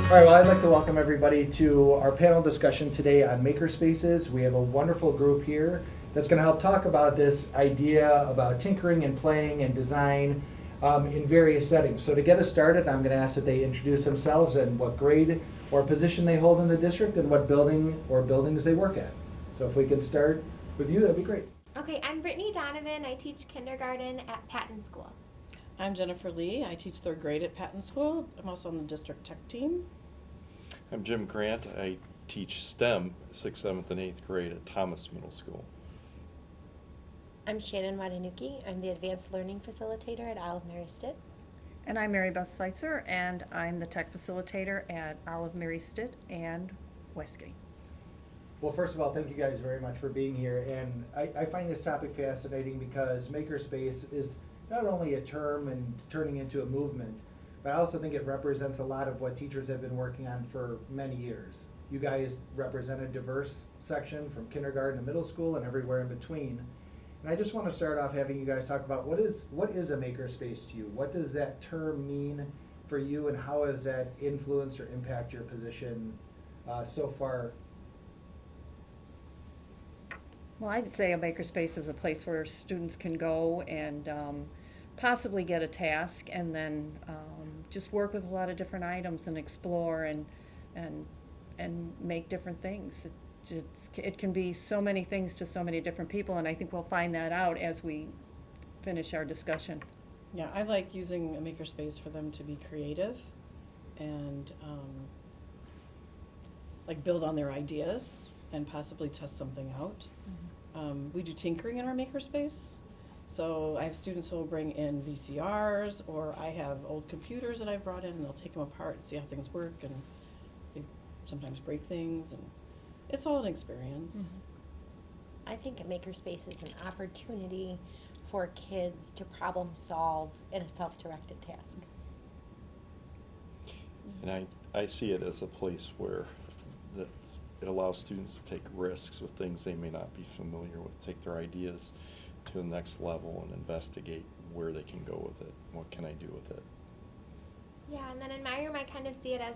All right, well, I'd like to welcome everybody to our panel discussion today on Makerspaces. We have a wonderful group here that's going to help talk about this idea about tinkering and playing and design in various settings. So to get us started, I'm going to ask that they introduce themselves and what grade or position they hold in the district and what building or buildings they work at. So if we could start with you, that'd be great. Okay, I'm Brittany Donovan. I teach kindergarten at Patton School. I'm Jennifer Lee. I teach third grade at Patton School. I'm also on the district tech team. I'm Jim Grant. I teach STEM, 6th, 7th, and 8th grade at Thomas Middle School. I'm Shannon Wadanuki. I'm the Advanced Learning Facilitator at Olive Mary Stitt. And I'm Mary Beth Seitzer, and I'm the tech facilitator at Olive Mary Stitt and Westgate. Well, first of all, thank you guys very much for being here. And I find this topic fascinating because Makerspace is not only a term and turning into a movement, but I also think it represents a lot of what teachers have been working on for many years. You guys represent a diverse section from kindergarten to middle school and everywhere in between. And I just want to start off having you guys talk about what is a makerspace to you? What does that term mean for you, and how has that influenced or impact your position so far? Well, I'd say a makerspace is a place where students can go and possibly get a task and then just work with a lot of different items and explore and make different things. It can be so many things to so many different people, and I think we'll find that out as we finish our discussion. Yeah, I like using a makerspace for them to be creative and like build on their ideas and possibly test something out. We do tinkering in our makerspace. So I have students who will bring in VCRs, or I have old computers that I've brought in, and they'll take them apart and see how things work, and they sometimes break things, and it's all an experience. I think a makerspace is an opportunity for kids to problem solve in a self-directed task. And I see it as a place where it allows students to take risks with things they may not be familiar with, take their ideas to the next level and investigate where they can go with it. What can I do with it? Yeah, and then in my room, I kind of see it as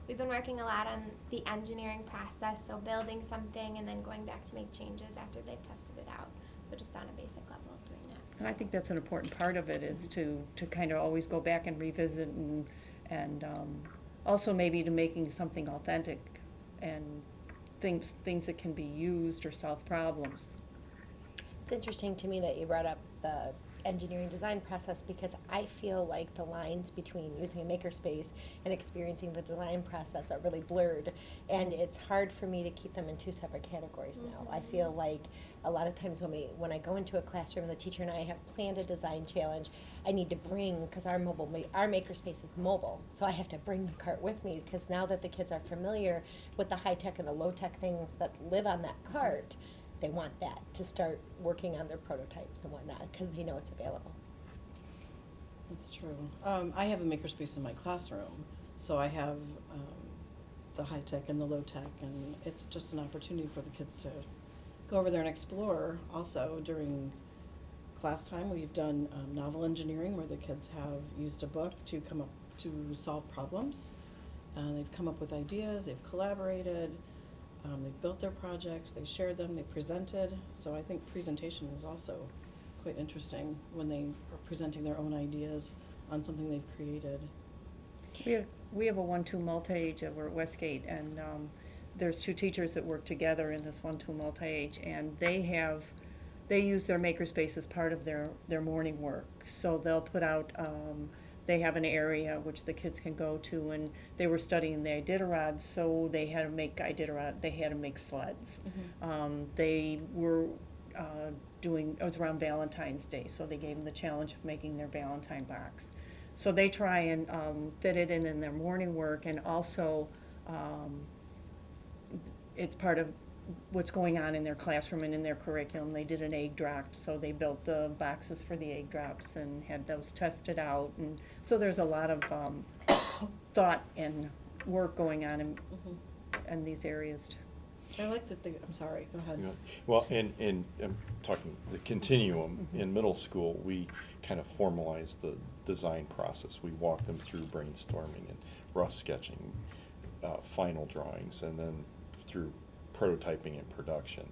we've been working a lot on the engineering process, so building something and then going back to make changes after they've tested it out. So just on a basic level of doing that. And I think that's an important part of it, is to kind of always go back and revisit and also maybe to making something authentic and things that can be used or solve problems. It's interesting to me that you brought up the engineering design process, because I feel like the lines between using a makerspace and experiencing the design process are really blurred, and it's hard for me to keep them in two separate categories now. I feel like a lot of times when I go into a classroom and the teacher and I have planned a design challenge, I need to bring, because our makerspace is mobile, so I have to bring the cart with me, because now that the kids are familiar with the high-tech and the low-tech things that live on that cart, they want that to start working on their prototypes and whatnot, because they know it's available. That's true. I have a makerspace in my classroom, so I have the high tech and the low tech, and it's just an opportunity for the kids to go over there and explore. Also, during class time, we've done novel engineering, where the kids have used a book to come up to solve problems. They've come up with ideas, they've collaborated. They've built their projects, they shared them, they presented. So I think presentation is also quite interesting when they are presenting their own ideas on something they've created. We have a 1-2 multi-age over at Westgate, and there's 2 teachers that work together in this 1-2 multi-age, and they use their makerspace as part of their morning work. So they'll put out they have an area which the kids can go to, and they were studying the Iditarod, so they had to make Iditarod, they had to make sleds. They were it was around Valentine's Day, so they gave them the challenge of making their Valentine box. So they try and fit it in their morning work, and also it's part of what's going on in their classroom and in their curriculum. They did an egg drop, so they built the boxes for the egg drops and had those tested out, and so there's a lot of thought and work going on in these areas too. I like that I'm sorry, go ahead. Yeah. Well, and I'm talking the continuum. In middle school, we kind of formalize the design process. We walk them through brainstorming and rough sketching. final drawings, and then through prototyping and production.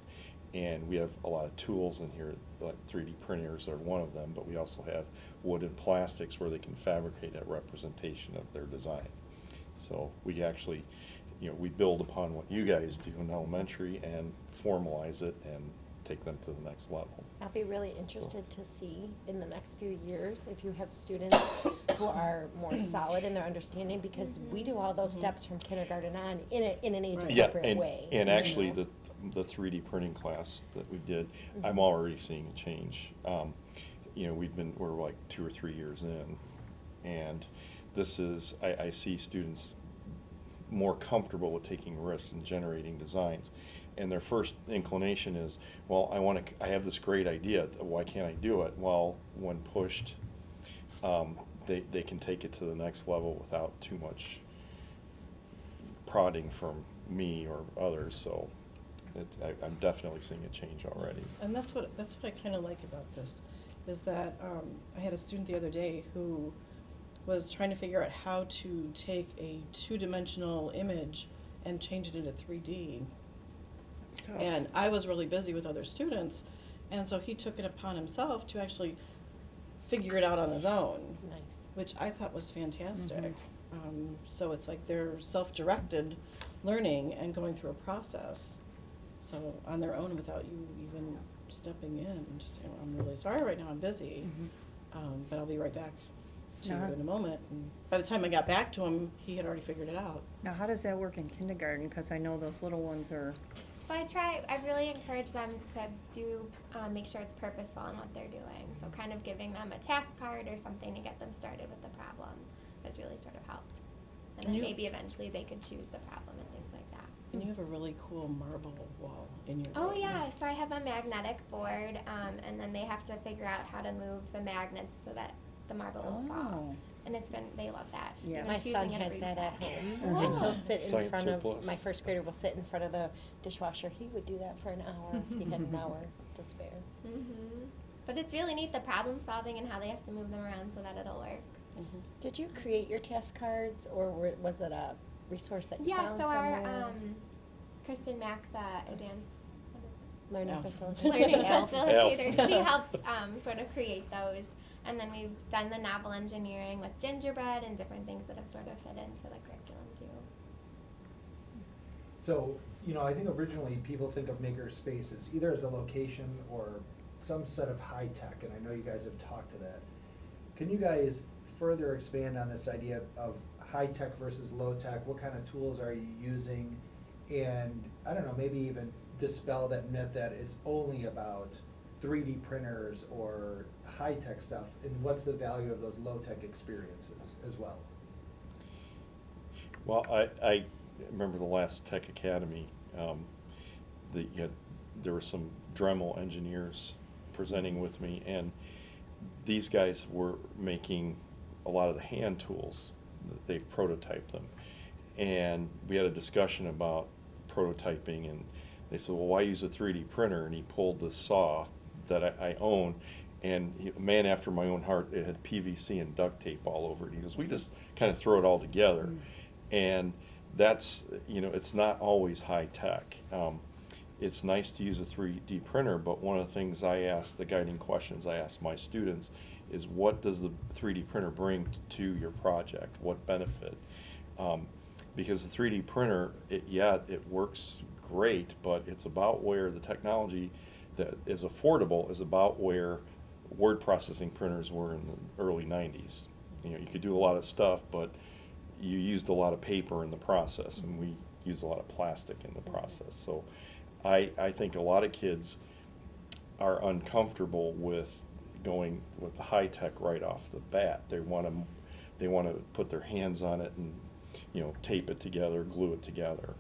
And we have a lot of tools in here, like 3D printers are one of them, but we also have wood and plastics where they can fabricate a representation of their design. So we actually, we build upon what you guys do in elementary and formalize it and take them to the next level. I'll be really interested to see in the next few years if you have students who are more solid in their understanding, because we do all those steps from kindergarten on in an age appropriate way. And you actually, know? the 3D printing class that we did, I'm already seeing a change. We're like 2 or 3 years in, and this is, I see students more comfortable with taking risks and generating designs. And their first inclination is, well, I have this great idea, why can't I do it? Well, when pushed, they can take it to the next level without too much prodding from me or others, so I'm definitely seeing a change already. And that's what I kind of like about this, is that I had a student the other day who was trying to figure out how to take a 2-dimensional image and change it into 3D. It's tough. And I was really busy with other students, and so he took it upon himself to actually figure it out on his own, Nice. which I thought was fantastic. So it's like they're self-directed learning and going through a process, so on their own without you even stepping in and just saying, I'm really sorry right now, I'm busy, but I'll be right back to you in a moment. And by the time I got back to him, he had already figured it out. Now, how does that work in kindergarten? Because I know those little ones are, So I really encourage them to make sure it's purposeful in what they're doing. So kind of giving them a task card or something to get them started with the problem has really sort of helped. And then You- maybe eventually they could choose the problem and things like that. And you have a really cool marble wall in your Oh room. yeah, so I have a magnetic board, and then they have to figure out how to move the magnets so that the marble won't fall. oh, And they love that. Yeah. They're My son choosing it has every that at step. home, and he'll sit in Science front surplus. of, my first grader will sit in front of the dishwasher. He would do that for an hour if he had an hour to spare. But it's really neat, the problem solving and how they have to move them around so that it'll work. Did you create your task cards, or was it a resource that you Yeah, found so somewhere? our Kristen Mack, the advanced Learning Elf. facilitator. learning Elf. facilitator, she helped sort of create those. And then we've done the novel engineering with gingerbread and different things that have sort of fit into the curriculum too. So, I think originally people think of Makerspaces either as a location or some set of high tech, and I know you guys have talked to that. Can you guys further expand on this idea of high tech versus low tech? What kind of tools are you using? And I don't know, maybe even dispel that myth that it's only about 3D printers or high tech stuff, and what's the value of those low tech experiences as well? Well, I remember the last Tech Academy, there were some Dremel engineers presenting with me, and these guys were making a lot of the hand tools. They've prototyped them. And we had a discussion about prototyping, and they said, well, why use a 3D printer? And he pulled this saw that I own, and a man after my own heart, it had PVC and duct tape all over it. He goes, we just kind of throw it all together. And that's, it's not always high tech. It's nice to use a 3D printer, but one of the things the guiding questions I ask my students is, what does the 3D printer bring to your project? What benefit? Because the 3D printer, it works great, but it's about where the technology that is affordable is about where word processing printers were in the early 90s. You could do a lot of stuff, but you used a lot of paper in the process, and we use a lot of plastic in the process. So I think a lot of kids are uncomfortable with going with the high tech right off the bat. They want to put their hands on it and tape it together, glue it together.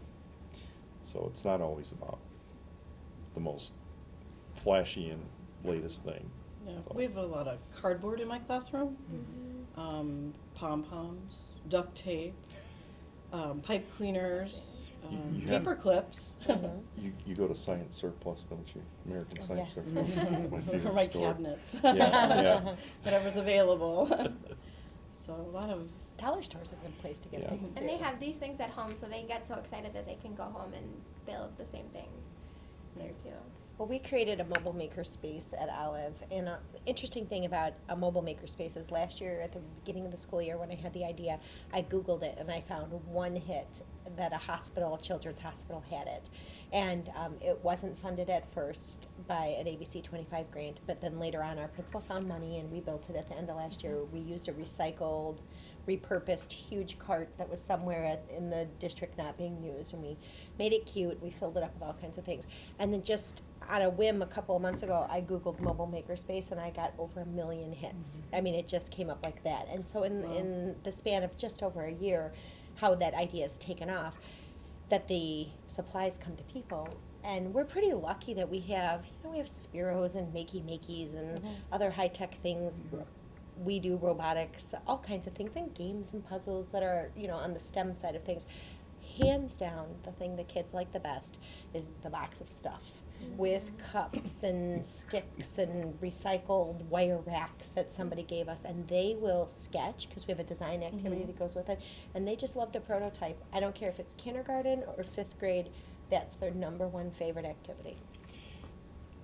So it's not always about the most flashy and latest thing. Yeah, So- we have a lot of cardboard in my classroom, pom-poms, duct tape, pipe cleaners, You have- paper clips. You go to Science Surplus, don't you? American Science Yes. Surplus. It's my favorite For my store. cabinets. Yeah. Whatever's available. So a lot of dollar store's a good place to get Yeah. things too. And they have these things at home, so they get so excited that they can go home and build the same thing there too. Well, we created a mobile makerspace at Olive, and an interesting thing about a mobile makerspace is last year at the beginning of the school year when I had the idea, I Googled it and I found one hit that a children's hospital had it. And it wasn't funded at first by an ABC 25 grant, but then later on our principal found money and we built it at the end of last year. We used a repurposed huge cart that was somewhere in the district not being used, and we made it cute. We filled it up with all kinds of things. And then just on a whim a couple of months ago, I Googled mobile makerspace and I got over 1 million hits. I mean, it just came up like that. And so in the span of just over a year, how that idea has taken off, that the supplies come to people. And we're pretty lucky that we have Spiros and Makeys and other high-tech things. We do robotics, all kinds of things, and games and puzzles that are, on the STEM side of things. Hands down, the thing the kids like the best is the box of stuff with cups and sticks and recycled wire racks that somebody gave us. And they will sketch, because we have a design activity that goes with it, and they just love to prototype. I don't care if it's kindergarten or 5th grade, that's their number one favorite activity.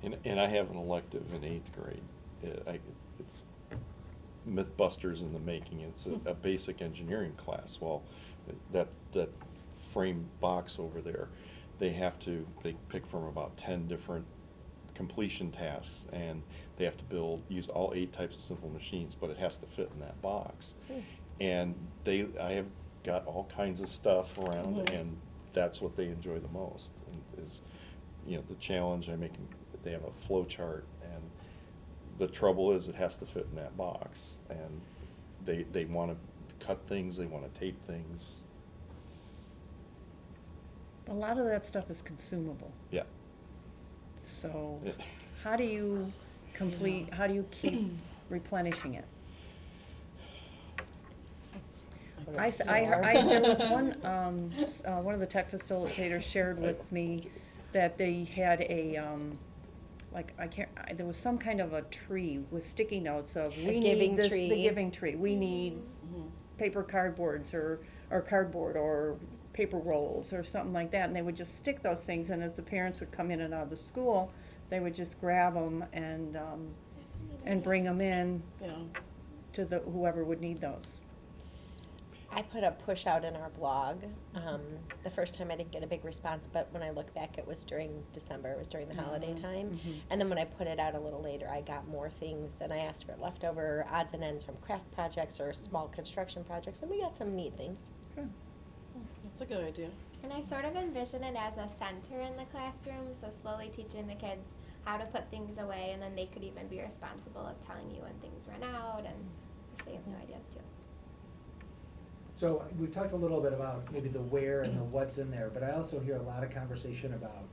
And I have an elective in 8th grade. It's Mythbusters in the Making. It's a basic engineering class. Well, that frame box over there, they pick from about 10 different completion tasks, and they have to use all 8 types of simple machines, but it has to fit in that box. And I have got all kinds of stuff around, and that's what they enjoy the most. And is, the challenge they have a flow chart, and the trouble is it has to fit in that box, and they want to cut things, they want to tape things. A lot of that stuff is consumable. Yeah. So how do you how do you keep replenishing it? There was one of the tech facilitators shared with me that they had there was some kind of a tree with sticky notes of, we need this, the giving tree. We need paper cardboards or cardboard or paper rolls or something like that, and they would just stick those things, and as the parents would come in and out of the school, they would just grab them and bring them in to whoever would need those. I put a push out in our blog. The first time I didn't get a big response, but when I look back, it was during December. It was during the holiday time. And then when I put it out a little later, I got more things, and I asked for leftover odds and ends from craft projects or small construction projects, and we got some neat things. Good. That's a good idea. And I sort of envision it as a center in the classroom, so slowly teaching the kids how to put things away, and then they could even be responsible of telling you when things run out and if they have no ideas too. So we talked a little bit about maybe the where and the what's in there, but I also hear a lot of conversation about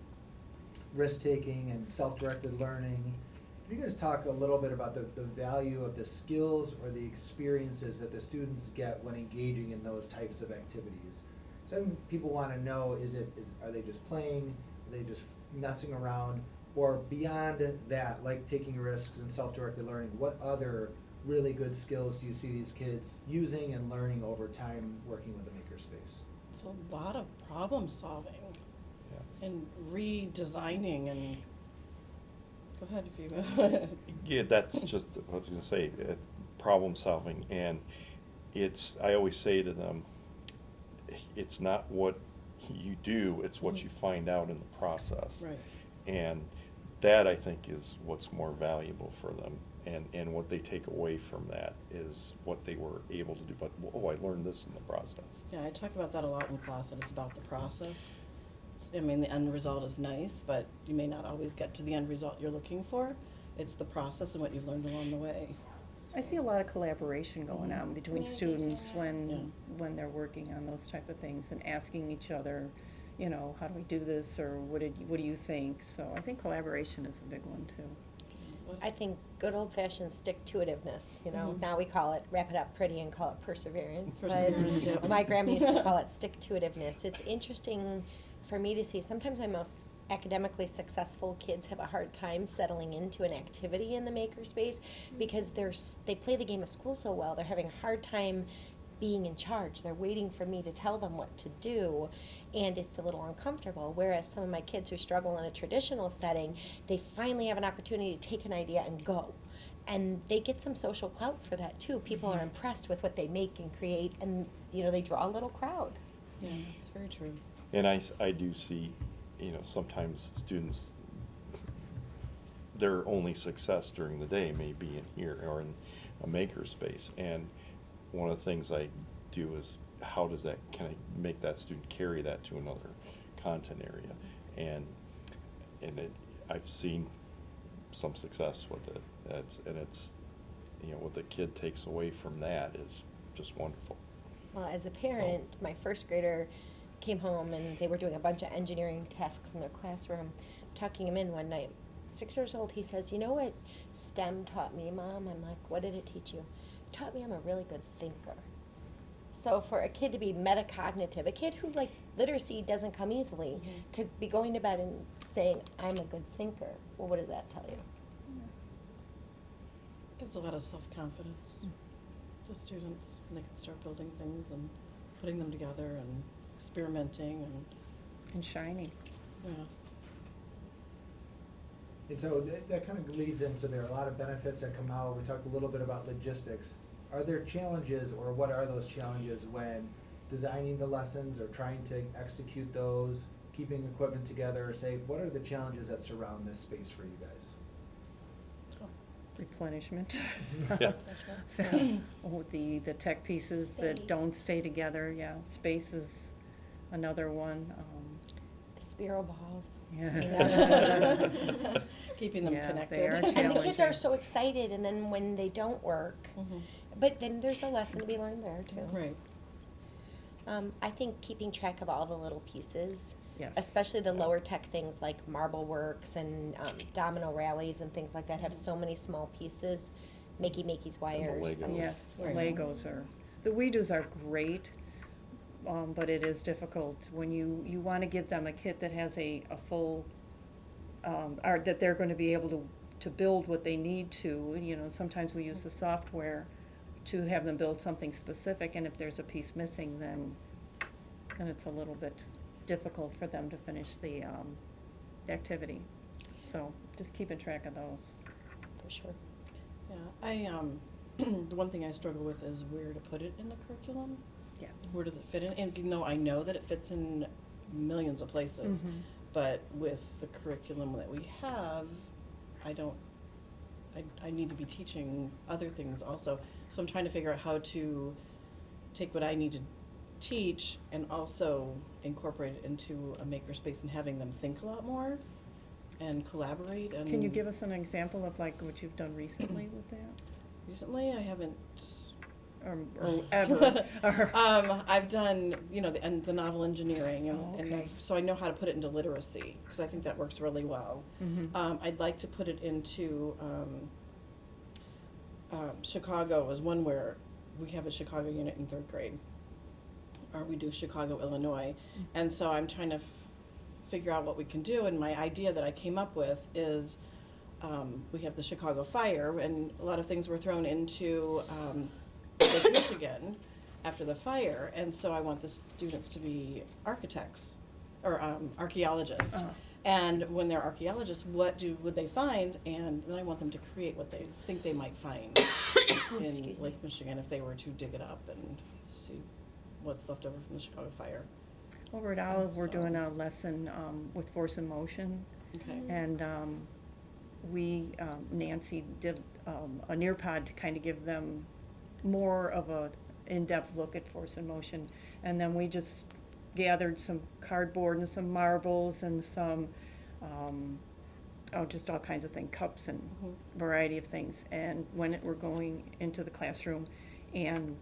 risk-taking and self-directed learning. Can you guys talk a little bit about the value of the skills or the experiences that the students get when engaging in those types of activities? Some people want to know, are they just playing, are they just messing around, or beyond that, like taking risks and self-directed learning, what other really good skills do you see these kids using and learning over time working with a makerspace? It's a lot of problem solving and redesigning and. Go ahead if you. Yeah, that's just what I was going to say. Problem solving, and I always say to them, it's not what you do; it's what you find out in the process. Right. And that, I think, is what's more valuable for them. And what they take away from that is what they were able to do. But, I learned this in the process. Yeah, I talk about that a lot in class, that it's about the process. I mean, the end result is nice, but you may not always get to the end result you're looking for. It's the process and what you've learned along the way. I see a lot of collaboration going on between students Communication, when they're working on those type of things and asking each other, how do we do this, or what do you think? So I think collaboration is a big one too. I think good old-fashioned stick-to-itiveness, now we call it, wrap it up pretty and call it perseverance. Perseverance, But yeah. my grandma used to call it stick-to-itiveness. It's interesting for me to see, sometimes my most academically successful kids have a hard time settling into an activity in the makerspace because they play the game of school so well, they're having a hard time being in charge. They're waiting for me to tell them what to do, and it's a little uncomfortable. Whereas some of my kids who struggle in a traditional setting, they finally have an opportunity to take an idea and go. And they get some social clout for that too. People are impressed with what they make and create, and they draw a little crowd. Yeah, that's very true. And I do see, sometimes students, their only success during the day may be in here or in a makerspace. And one of the things I do is, how does that, can I make that student carry that to another content area? And I've seen some success with it. It's what the kid takes away from that is just wonderful. Well, as a parent, my first grader came home and they were doing a bunch of engineering tasks in their classroom. Tucking him in one night, 6 years old, he says, "You know what STEM taught me, Mom?" I'm like, "What did it teach you?" "It taught me I'm a really good thinker." So for a kid to be metacognitive, a kid who literacy doesn't come easily, to be going to bed and saying, "I'm a good thinker," well, what does that tell you? Gives a lot of self-confidence to students, and they can start building things and putting them together and experimenting And shiny. yeah. And so that kind of leads into, there are a lot of benefits that come out. We talked a little bit about logistics. Are there challenges, or what are those challenges when designing the lessons or trying to execute those, keeping equipment together or safe? What are the challenges that surround this space for you guys? Replenishment. Yeah. Oh, the tech pieces that Space. don't stay together, yeah. Space is another one. The Spiro balls. Yeah. Keeping them Yeah, connected. they are And the kids are challenging. so excited, and then when they don't work, Mhm. but then there's a lesson to be learned there too. Right. I think keeping track of all the little pieces, Yes. especially the lower tech things like Marble Works and domino rallies and things like that, have so many small pieces, Makey's wires. Lego. Yes, Right. Legos are, the We-Dos are great, but it is difficult when you want to give them a kit that has a full, or that they're going to be able to build what they need to. Sometimes we use the software to have them build something specific, and if there's a piece missing, then it's a little bit difficult for them to finish the activity. So just keeping track of those. For sure. Yeah, the one thing I struggle with is where to put it in the curriculum. Yes. Where does it fit in? And I know that it fits in millions of places, Mhm. but with the curriculum that we have, I need to be teaching other things also. So I'm trying to figure out how to take what I need to teach and also incorporate it into a makerspace and having them think a lot more and collaborate. And Can you give us an example of what you've done recently with that? recently I haven't. Or ever? Or- I've done, the novel engineering, Oh, okay. so I know how to put it into literacy, because I think that works really well. Mhm. I'd like to put it into, Chicago is one where we have a Chicago unit in 3rd grade, or we do Chicago, Illinois, and so I'm trying to figure out what we can do, and my idea that I came up with is, we have the Chicago fire, and a lot of things were thrown into, Lake Michigan after the fire, and so I want the students to be architects or archaeologists. Uh-huh. And when they're archaeologists, what would they find? And then I want them to create what they think they might find in Excuse me. Lake Michigan if they were to dig it up and see what's left over from the Chicago fire. Over at Olive, we're So- doing a lesson with force and motion, Okay. and Nancy did a Nearpod to kind of give them more of a in-depth look at force and motion, and then we just gathered some cardboard and some marbles and some, just all kinds of things, cups and Mhm. variety of things, and we're going into the classroom, and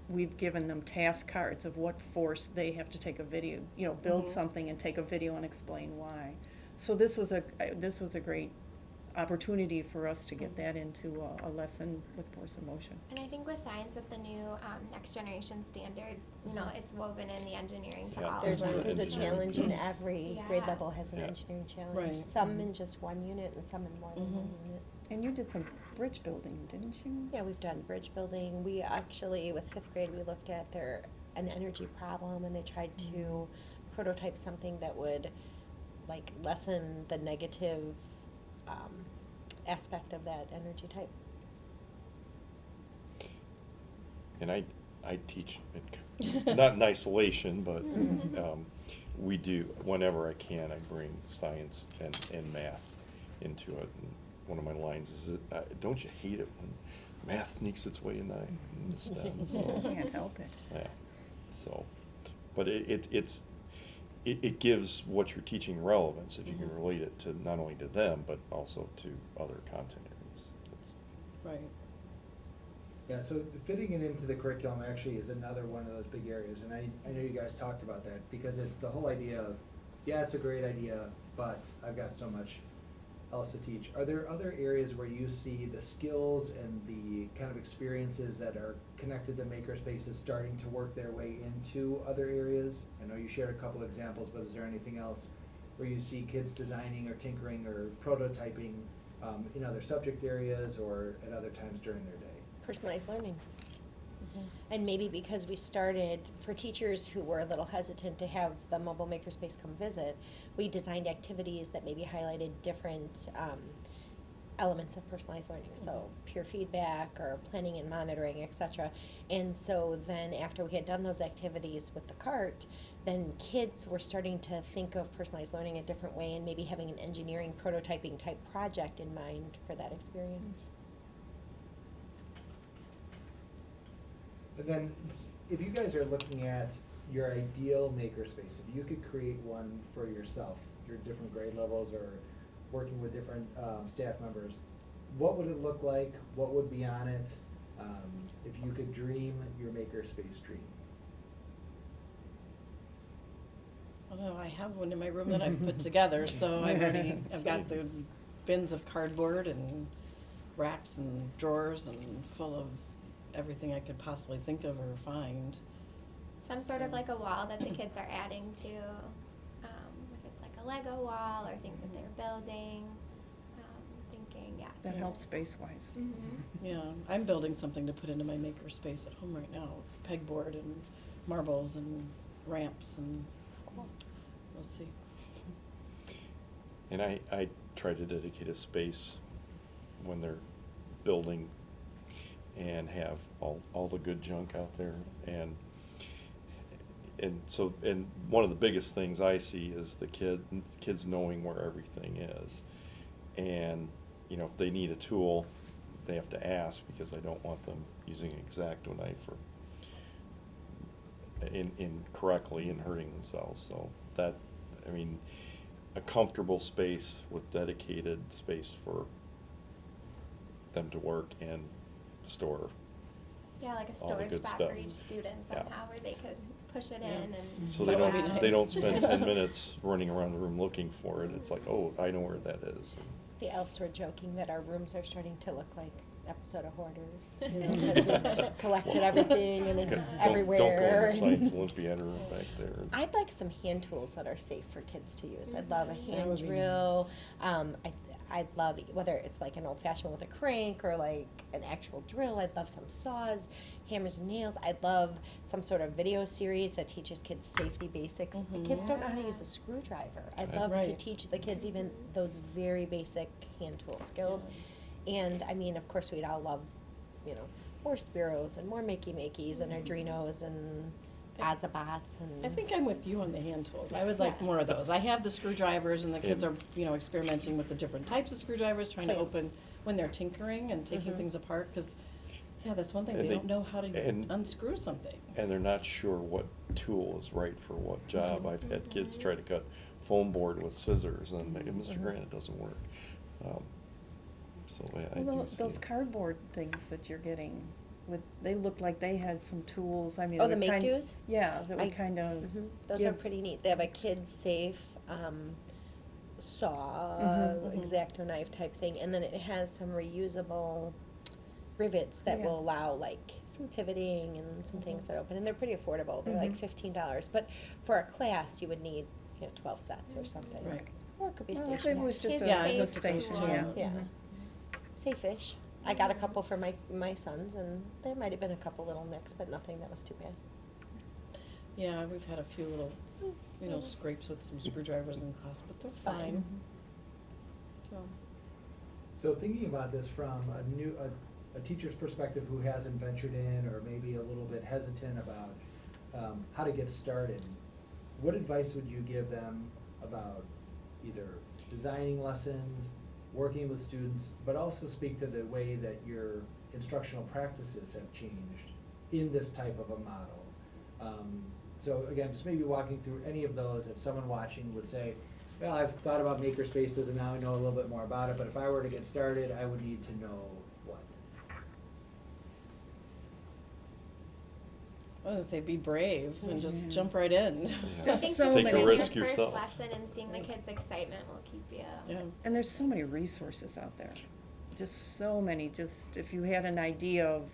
we've given them task cards of what force they have to take a video, build Mhm. something and take a video and explain why. So this was a great opportunity for us to get that into a lesson with force and motion. And I think with science, with the new next generation standards, it's woven in the engineering to Yeah. all There's of them. a Engineering challenge in every Yeah. grade level has an Yeah. engineering challenge. Right. Some in just one unit and some in more than one Mhm. unit. And you did some bridge building, didn't you? Yeah, we've done bridge building. We actually, with fifth grade, we looked at an energy problem, and they tried to prototype something that would like lessen the negative aspect of that energy type. And I teach, not in isolation, but we do, whenever I can, I bring science and math into it. And one of my lines is, don't you hate it when math sneaks its way in the STEM? So, Can't help it. yeah, so, but it gives what you're teaching relevance if you can relate it to not only to them, but also to other content areas. That's, Right. Yeah, so fitting it into the curriculum actually is another one of those big areas, and I know you guys talked about that, because it's the whole idea of, yeah, it's a great idea, but I've got so much else to teach. Are there other areas where you see the skills and the kind of experiences that are connected to Makerspaces starting to work their way into other areas? I know you shared a couple examples, but is there anything else where you see kids designing or tinkering or prototyping in other subject areas or at other times during their day? Personalized learning. And maybe because we started, for teachers who were a little hesitant to have the mobile makerspace come visit, we designed activities that maybe highlighted different elements of personalized learning, so peer feedback or planning and monitoring, etc. And so then after we had done those activities with the cart, then kids were starting to think of personalized learning a different way, and maybe having an engineering prototyping type project in mind for that experience. And then, if you guys are looking at your ideal makerspace, if you could create one for yourself, your different grade levels or working with different staff members, what would it look like? What would be on it? If you could dream your makerspace dream. I don't know, I have one in my room that I've put together, so I've got the bins of cardboard and racks and drawers and full of everything I could possibly think of or find. Some sort of like a wall that the kids are adding to, if it's like a Lego wall or things that they're building, thinking, yeah. That helps space-wise. Yeah, I'm building something to put into my makerspace at home right now, pegboard and marbles and ramps, and we'll see. and I try to dedicate a space when they're building and have all the good junk out there, and so one of the biggest things I see is the kids knowing where everything is, and you know, if they need a tool, they have to ask, because I don't want them using an X-Acto knife or incorrectly and hurting themselves. So that, I mean, a comfortable space with dedicated space for them to work and store. Yeah, like a all the storage good spot stuff. for each student Yeah. somehow where they could push it Yeah. in and. So That they would don't be nice. they don't spend 10 minutes running around the room looking for it. It's like, oh, I know where that is. The elves were joking that our rooms are starting to look like episode of Hoarders, you know, because we've collected everything and it's everywhere. Don't go in the and- Science Olympiad room back there. It's- I'd like some hand tools that are safe for kids to use. I'd love a That hand would be drill. nice. I'd love, whether it's like an old-fashioned with a crank or like an actual drill, I'd love some saws, hammers and nails. I'd love some sort of video series that teaches kids safety basics. The kids don't know how to use a screwdriver. I'd love to Right. teach the kids even those very basic hand tool skills. And I mean, of course, we'd all love, you know, more Spiros and more Makey-Makeys and Arduinos and Azabots and. I think I'm with you on the hand tools. I would like more of those. I have the screwdrivers, and the kids are, you know, experimenting with the different types of screwdrivers, trying to Plants. open when they're tinkering and taking things apart, because, yeah, that's one thing, And they they- don't know how to and- unscrew something. And they're not sure what tool is right for what job. I've had kids try to cut foam board with scissors, and they, Mr. Grant, it doesn't work. So I Well, do see those it. cardboard things that you're getting, they looked like they had some tools, I mean. Oh, they the would kind- make-dos? Yeah, that I- would kind of. Those are pretty neat. They have a kid-safe saw, X-Acto knife type thing, and then it has some reusable rivets that Yeah. will allow like some pivoting and some things that open, and they're pretty affordable. They're like $15, but for a class you would need, you know, 12 sets or something. Right. Or it could be Well, if it stationary. was just Kids a, Yeah, I a looked at those station, too. yeah. Yeah. safe-ish. I got a couple for my sons, and there might have been a couple little nicks, but nothing that was too bad. Yeah, we've had a few little, scrapes with some screwdrivers in class, but that's It's fine. fine. So, So thinking about this from a teacher's perspective who hasn't ventured in or maybe a little bit hesitant about how to get started, what advice would you give them about either designing lessons, working with students, but also speak to the way that your instructional practices have changed in this type of a model? So again, just maybe walking through any of those, if someone watching would say, well, I've thought about Makerspaces and now I know a little bit more about it, but if I were to get started, I would need to know what? I was gonna say, be brave and just Mhm. jump right in. Yeah. I There's think so just many- Take a doing risk your first yourself. lesson and seeing the kids' excitement will keep you. Yeah. And there's so many resources out there, just so many, just if you had an idea of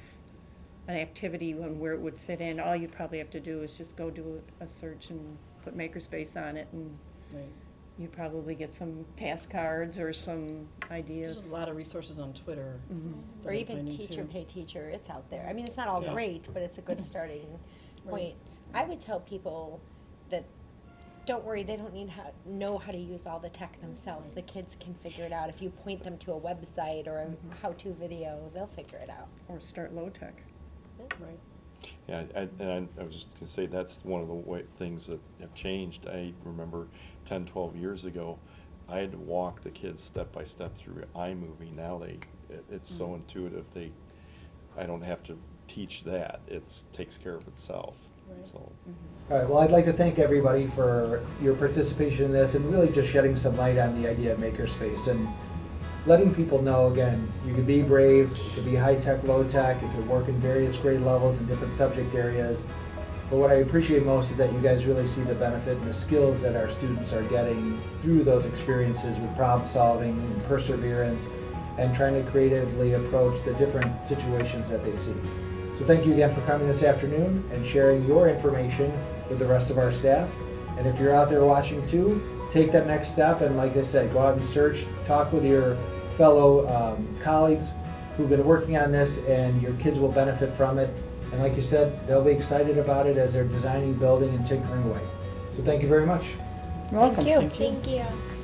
an activity and where it would fit in, all you'd probably have to do is just go do a search and put Makerspace on it, and Right. you'd probably get some task cards or some ideas. There's a lot of resources on Twitter. Mhm. that Or I'm even finding teacher too. pay teacher, it's out there. I mean, it's not all Yeah. great, but it's a good starting Right. point. I would tell people that, don't worry, they don't need know how to use all the tech themselves. The kids can figure it out. If you point them to a website or a Mhm. how-to video, they'll figure it out. Or start low-tech. Right. Yeah, I was just gonna say, that's one of the things that have changed. I remember 10, 12 years ago, I had to walk the kids step by step through iMovie. Now it's so intuitive, I don't have to teach that. It takes care of itself, Right. so. All right, well, I'd like to thank everybody for your participation in this and really just shedding some light on the idea of Makerspace and letting people know, again, you could be brave, it could be high-tech, low-tech, it could work in various grade levels and different subject areas. But what I appreciate most is that you guys really see the benefit and the skills that our students are getting through those experiences with problem solving and perseverance and trying to creatively approach the different situations that they see. So thank you again for coming this afternoon and sharing your information with the rest of our staff. And if you're out there watching too, take that next step and, like I said, go out and search, talk with your fellow colleagues who've been working on this, and your kids will benefit from it. And like you said, they'll be excited about it as they're designing, building, and tinkering away. So thank you very much. You're welcome. Thank you. Thank you. Thank you.